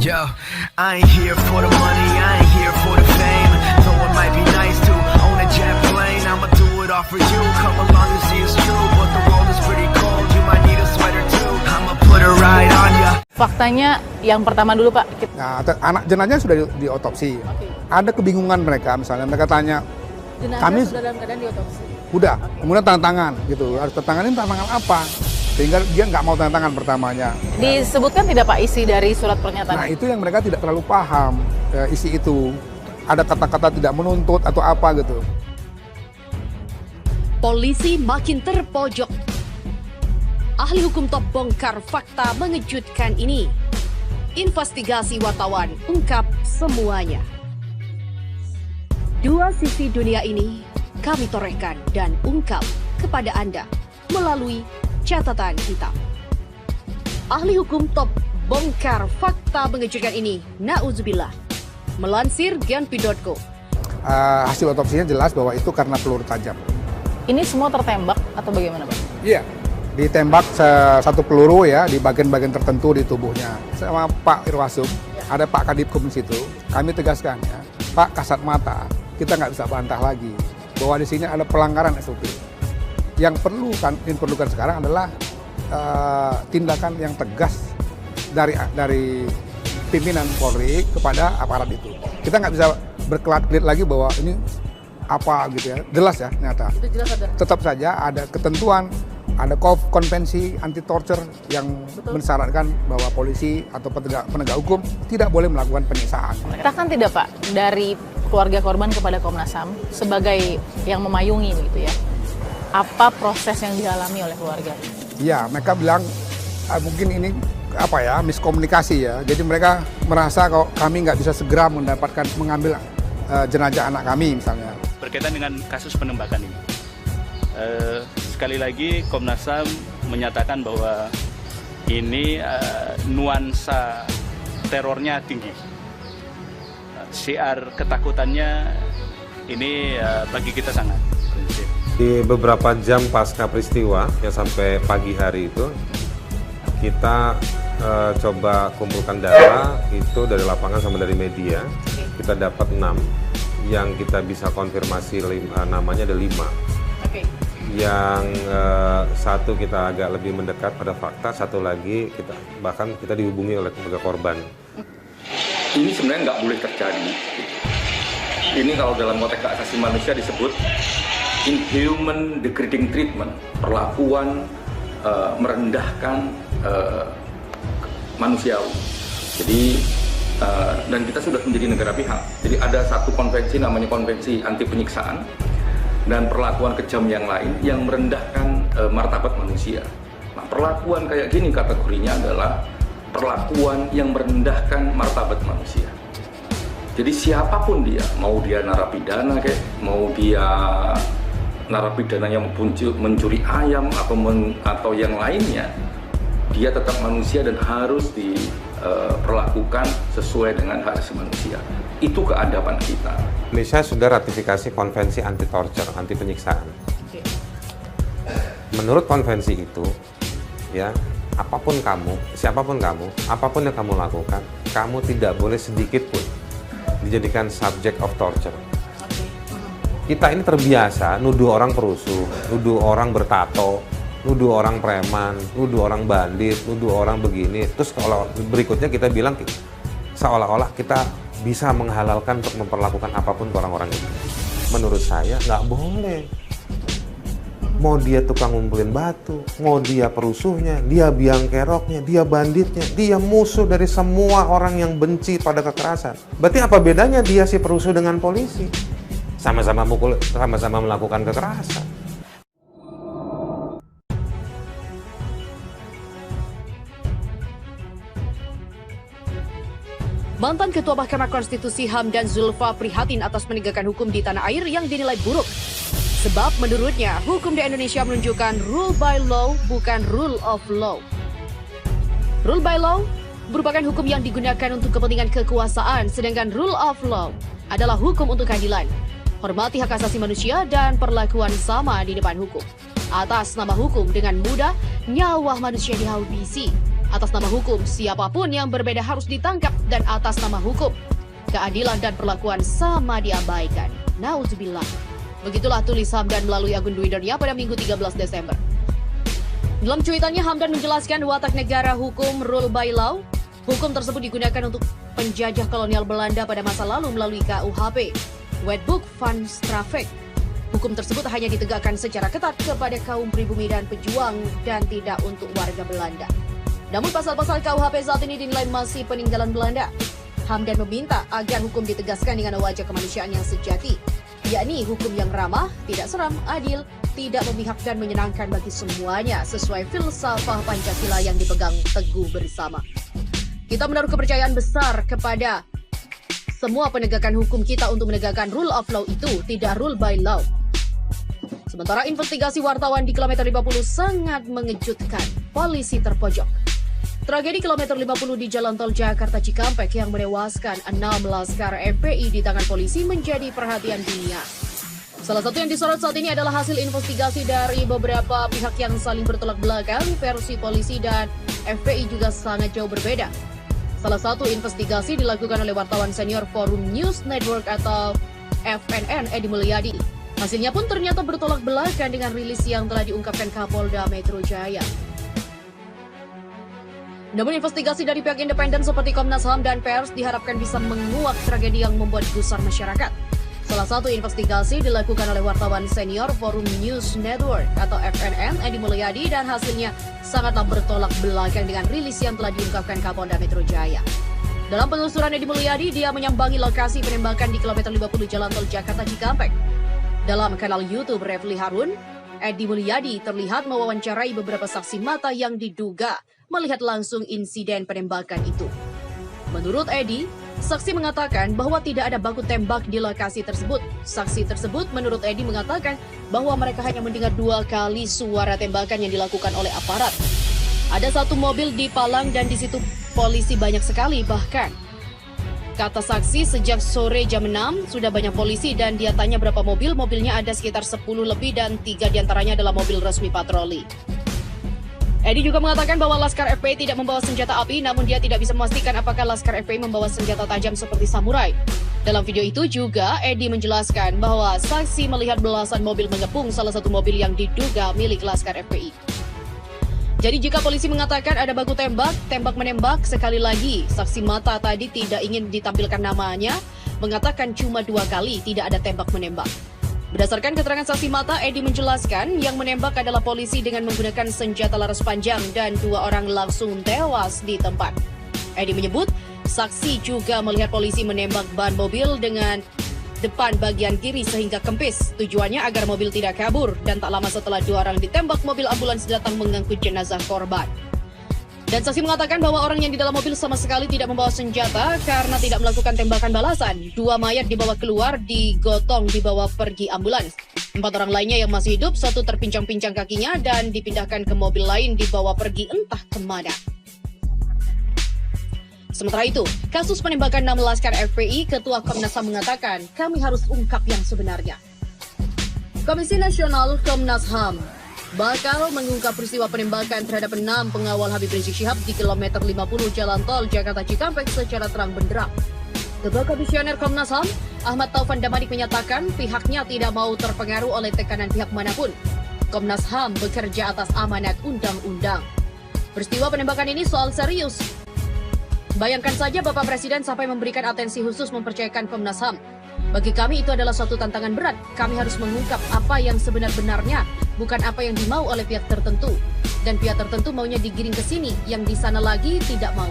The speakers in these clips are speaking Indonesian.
Yo, I ain't here for the money, I ain't here for the fame. Though it might be nice to own a jet plane, I'ma do it all for you. Come along and see it's true, but the world is pretty cold. You might need a sweater too. I'ma put a ride on ya. Faktanya yang pertama dulu Pak. Nah, anak jenazahnya sudah diotopsi. Oke. Ada kebingungan mereka, misalnya mereka tanya, Jenazah kami sudah dalam keadaan diotopsi. udah, kemudian tanda tangan gitu. Harus tanda tangan, ini tanda tangan apa? Sehingga dia nggak mau tanda tangan pertamanya. Disebutkan tidak Pak isi dari surat pernyataan? Nah, itu yang mereka tidak terlalu paham isi itu. Ada kata-kata tidak menuntut atau apa gitu. Polisi makin terpojok. Ahli hukum top bongkar fakta mengejutkan ini. Investigasi wartawan ungkap semuanya. Dua sisi dunia ini kami torehkan dan ungkap kepada Anda melalui catatan hitam. Ahli hukum top bongkar fakta mengejutkan ini, na'udzubillah. Melansir genpi.co. Hasil otopsinya jelas bahwa itu karena peluru tajam. Ini semua tertembak atau bagaimana Pak? Iya, ditembak satu peluru ya di bagian-bagian tertentu di tubuhnya. Sama Pak Irwasum, ada Pak Kadipkum di situ. Kami tegaskan ya, Pak kasat mata, kita nggak bisa bantah lagi bahwa di sini ada pelanggaran SOP. Yang diperlukan sekarang adalah tindakan yang tegas dari pimpinan Polri kepada aparat itu. Kita nggak bisa berkelit-kelit lagi bahwa ini apa gitu ya, jelas ya nyata. Itu jelas ada. Tetap saja ada ketentuan, ada konvensi anti torture yang mensyaratkan bahwa polisi atau penegak hukum tidak boleh melakukan penyiksaan. Katakan tidak Pak dari keluarga korban kepada Komnas HAM sebagai yang memayungi begitu ya. Apa proses yang dialami oleh keluarga? Iya, mereka bilang mungkin ini miskomunikasi ya. Jadi mereka merasa kalau kami nggak bisa segera mengambil jenazah anak kami misalnya. Berkaitan dengan kasus penembakan ini, sekali lagi Komnas HAM menyatakan bahwa ini nuansa terornya tinggi. Syiar ketakutannya ini bagi kita sangat prinsip. Di beberapa jam pasca peristiwa ya sampai pagi hari itu kita coba kumpulkan data itu dari lapangan sama dari media. Kita dapat 6 yang kita bisa konfirmasi namanya ada 5. Oke. Yang satu kita agak lebih mendekat pada fakta, satu lagi kita dihubungi oleh keluarga korban. Ini sebenarnya nggak boleh terjadi. Ini kalau dalam konteks hak asasi manusia disebut inhuman degrading treatment, perlakuan merendahkan manusiawi. Jadi dan kita sudah menjadi negara pihak. Jadi ada satu konvensi namanya konvensi anti penyiksaan dan perlakuan kejam yang lain yang merendahkan martabat manusia. Nah, perlakuan kayak gini kategorinya adalah perlakuan yang merendahkan martabat manusia. Jadi siapapun dia, mau dia narapidana mau dia narapidana yang mencuri ayam atau yang lainnya, dia tetap manusia dan harus diperlakukan sesuai dengan hak asasi manusia. Itu keadaban kita. Indonesia sudah ratifikasi konvensi anti torture, anti penyiksaan. Menurut konvensi itu, ya siapapun kamu, apapun yang kamu lakukan, kamu tidak boleh sedikit pun dijadikan subject of torture. Kita ini terbiasa nuduh orang perusuh, nuduh orang bertato, nuduh orang preman, nuduh orang bandit, nuduh orang begini. Terus kalau berikutnya kita bilang seolah-olah kita bisa menghalalkan untuk memperlakukan apapun ke orang-orang itu. Menurut saya nggak boleh. Mau dia tukang ngumpulin batu, mau dia perusuhnya, dia biang keroknya, dia banditnya, dia musuh dari semua orang yang benci pada kekerasan. Berarti apa bedanya dia si perusuh dengan polisi? Sama-sama mukul, sama-sama melakukan kekerasan. Mantan Ketua Mahkamah Konstitusi Hamdan Zulfa prihatin atas penegakan hukum di tanah air yang dinilai buruk. Sebab menurutnya, hukum di Indonesia menunjukkan rule by law bukan rule of law. Rule by law merupakan hukum yang digunakan untuk kepentingan kekuasaan, sedangkan rule of law adalah hukum untuk keadilan, hormati hak asasi manusia, dan perlakuan sama di depan hukum. Atas nama hukum dengan mudah, nyawa manusia dihabisi. Atas nama hukum, siapapun yang berbeda harus ditangkap dan atas nama hukum, keadilan dan perlakuan sama diabaikan. Nauzubillah. Begitulah tulis Hamdan melalui akun Twitternya pada Minggu 13 Desember. Dalam cuitannya, Hamdan menjelaskan watak negara hukum rule by law. Hukum tersebut digunakan untuk penjajah kolonial Belanda pada masa lalu melalui KUHP, Wetboek van Strafrecht. Hukum tersebut hanya ditegakkan secara ketat kepada kaum pribumi dan pejuang dan tidak untuk warga Belanda. Namun pasal-pasal KUHP saat ini dinilai masih peninggalan Belanda. Hamdan meminta agar hukum ditegaskan dengan wajah kemanusiaan yang sejati, yakni hukum yang ramah, tidak seram, adil, tidak memihak dan menyenangkan bagi semuanya sesuai filsafah Pancasila yang dipegang teguh bersama. Kita menaruh kepercayaan besar kepada semua penegakan hukum kita untuk menegakkan rule of law itu, tidak rule by law. Sementara investigasi wartawan di kilometer 50 sangat mengejutkan. Polisi terpojok. Tragedi kilometer 50 di Jalan Tol Jakarta Cikampek yang menewaskan 6 laskar FPI di tangan polisi menjadi perhatian dunia. Salah satu yang disorot saat ini adalah hasil investigasi dari beberapa pihak yang saling bertolak belakang. Versi polisi dan FPI juga sangat jauh berbeda. Salah satu investigasi dilakukan oleh wartawan senior Forum News Network atau FNN Edi Mulyadi. Hasilnya pun ternyata bertolak belakang dengan rilis yang telah diungkapkan Kapolda Metro Jaya. Namun investigasi dari pihak independen seperti Komnas HAM dan pers diharapkan bisa menguak tragedi yang membuat gusar masyarakat. Salah satu investigasi dilakukan oleh wartawan senior Forum News Network atau FNN Edi Mulyadi dan hasilnya sangatlah bertolak belakang dengan rilis yang telah diungkapkan Kapolda Metro Jaya. Dalam penelusuran Edi Mulyadi, dia menyambangi lokasi penembakan di kilometer 50 Jalan Tol Jakarta Cikampek. Dalam kanal YouTube Refli Harun, Edi Mulyadi terlihat mewawancarai beberapa saksi mata yang diduga melihat langsung insiden penembakan itu. Menurut Edi, saksi mengatakan bahwa tidak ada baku tembak di lokasi tersebut. Saksi tersebut menurut Edi mengatakan bahwa mereka hanya mendengar 2 kali suara tembakan yang dilakukan oleh aparat. Ada satu mobil di palang dan di situ polisi banyak sekali bahkan. Kata saksi, sejak sore jam 6 sudah banyak polisi dan dia tanya berapa mobil. Mobilnya ada sekitar 10 lebih dan 3 diantaranya adalah mobil resmi patroli. Edi juga mengatakan bahwa Laskar FPI tidak membawa senjata api, namun dia tidak bisa memastikan apakah Laskar FPI membawa senjata tajam seperti samurai. Dalam video itu juga, Edi menjelaskan bahwa saksi melihat belasan mobil mengepung salah satu mobil yang diduga milik Laskar FPI. Jadi jika polisi mengatakan ada baku tembak, tembak-menembak, sekali lagi, saksi mata tadi tidak ingin ditampilkan namanya, mengatakan cuma 2 kali tidak ada tembak-menembak. Berdasarkan keterangan saksi mata, Edi menjelaskan yang menembak adalah polisi dengan menggunakan senjata laras panjang dan 2 orang langsung tewas di tempat. Edi menyebut, saksi juga melihat polisi menembak ban mobil dengan depan bagian kiri sehingga kempis. Tujuannya agar mobil tidak kabur dan tak lama setelah 2 orang ditembak, mobil ambulans datang mengangkut jenazah korban. Dan saksi mengatakan bahwa orang yang di dalam mobil sama sekali tidak membawa senjata karena tidak melakukan tembakan balasan. 2 mayat dibawa keluar, digotong dibawa pergi ambulans. 4 orang lainnya yang masih hidup, 1 terpincang-pincang kakinya dan dipindahkan ke mobil lain dibawa pergi entah kemana. Sementara itu, kasus penembakan 6 laskar FPI, Ketua Komnas HAM mengatakan, kami harus ungkap yang sebenarnya. Komisi Nasional Komnas HAM bakal mengungkap peristiwa penembakan terhadap 6 pengawal Habib Rizik Syihab di kilometer 50 Jalan Tol Jakarta Cikampek secara terang benderang. Ketua Komisioner Komnas HAM, Ahmad Taufan Damanik menyatakan pihaknya tidak mau terpengaruh oleh tekanan pihak manapun. Komnas HAM bekerja atas amanat undang-undang. Peristiwa penembakan ini soal serius. Bayangkan saja Bapak Presiden sampai memberikan atensi khusus mempercayakan Komnas HAM. Bagi kami itu adalah suatu tantangan berat. Kami harus mengungkap apa yang sebenar-benarnya, bukan apa yang dimau oleh pihak tertentu. Dan pihak tertentu maunya digiring ke sini, yang di sana lagi tidak mau.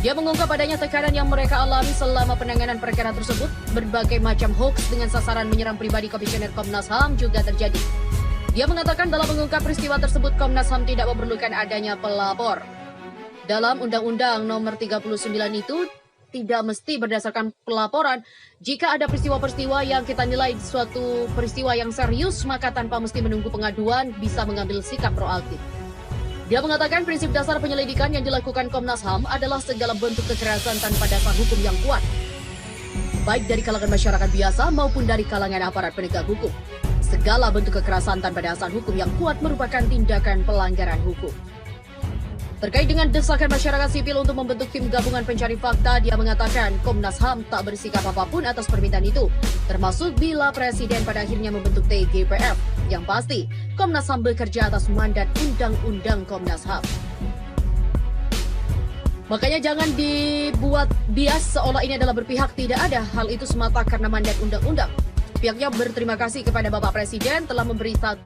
Dia mengungkap adanya tekanan yang mereka alami selama penanganan perkara tersebut. Berbagai macam hoaks dengan sasaran menyerang pribadi Komisioner Komnas HAM juga terjadi. Dia mengatakan dalam mengungkap peristiwa tersebut, Komnas HAM tidak memerlukan adanya pelapor. Dalam Undang-Undang Nomor 39 itu, tidak mesti berdasarkan pelaporan. Jika ada peristiwa-peristiwa yang kita nilai suatu peristiwa yang serius, maka tanpa mesti menunggu pengaduan bisa mengambil sikap proaktif. Dia mengatakan prinsip dasar penyelidikan yang dilakukan Komnas HAM adalah segala bentuk kekerasan tanpa dasar hukum yang kuat, baik dari kalangan masyarakat biasa maupun dari kalangan aparat penegak hukum. Segala bentuk kekerasan tanpa dasar hukum yang kuat merupakan tindakan pelanggaran hukum. Terkait dengan desakan masyarakat sipil untuk membentuk tim gabungan pencari fakta, dia mengatakan Komnas HAM tak bersikap apapun atas permintaan itu, termasuk bila Presiden pada akhirnya membentuk TGPF. Yang pasti, Komnas HAM bekerja atas mandat Undang-Undang Komnas HAM. Makanya jangan dibuat bias seolah ini adalah berpihak, tidak ada. Hal itu semata karena mandat undang-undang. Pihaknya berterima kasih kepada Bapak Presiden telah memberi